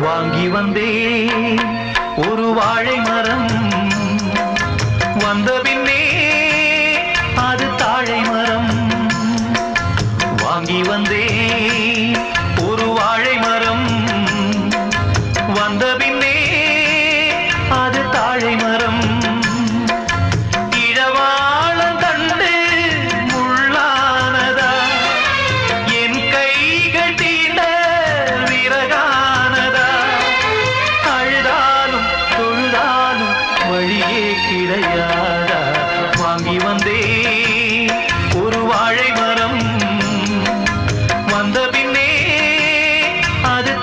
வாங்கி வந்தே ஒரு வாழை மரம் வந்த பின்னே அது தாழை மரம் வாங்கி வந்தே ஒரு வாழை மரம் வந்த பின்னே அது தாழை மரம் இளவாளம் கண்டு முள்ளானதா என் கைகள் தீண்ட விறகானதா அழுதாலும் தொழுதாலும் வழியே கிடையாதா வாங்கி வந்தே ஒரு வாழை மரம் வந்த பின்னே அது